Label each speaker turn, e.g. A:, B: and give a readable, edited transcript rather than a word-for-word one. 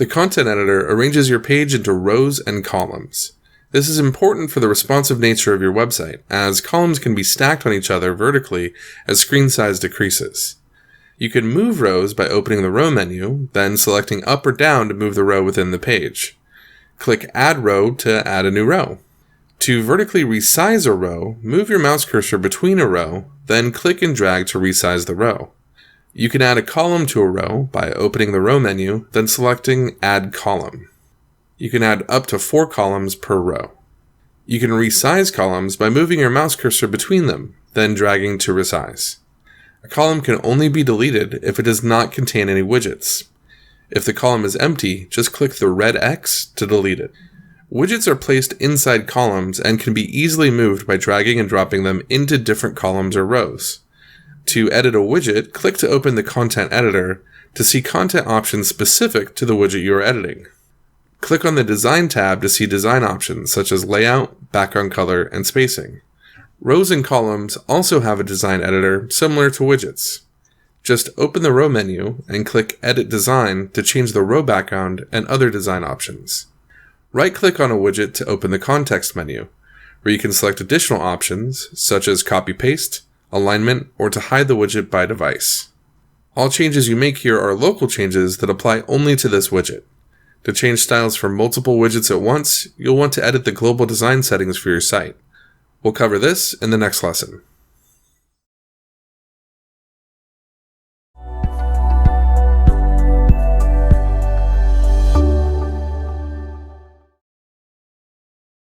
A: The content editor arranges your page into rows and columns. This is important for the responsive nature of your website, as columns can be stacked on each other vertically as screen size decreases. You can move rows by opening the row menu, then selecting up or down to move the row within the page. Click Add Row to add a new row. To vertically resize a row, move your mouse cursor between a row, then click and drag to resize the row. You can add a column to a row by opening the row menu, then selecting Add Column. You can add up to 4 columns per row. You can resize columns by moving your mouse cursor between them, then dragging to resize. A column can only be deleted if it does not contain any widgets. If the column is empty, just click the red X to delete it. Widgets are placed inside columns and can be easily moved by dragging and dropping them into different columns or rows. To edit a widget, click to open the content editor to see content options specific to the widget you are editing. Click on the Design tab to see design options such as layout, background color, and spacing. Rows and columns also have a design editor similar to widgets. Just open the row menu and click Edit Design to change the row background and other design options. Right-click on a widget to open the context menu, where you can select additional options such as copy-paste, alignment, or to hide the widget by device. All changes you make here are local changes that apply only to this widget. To change styles for multiple widgets at once, you'll want to edit the global design settings for your site. We'll cover this in the next lesson.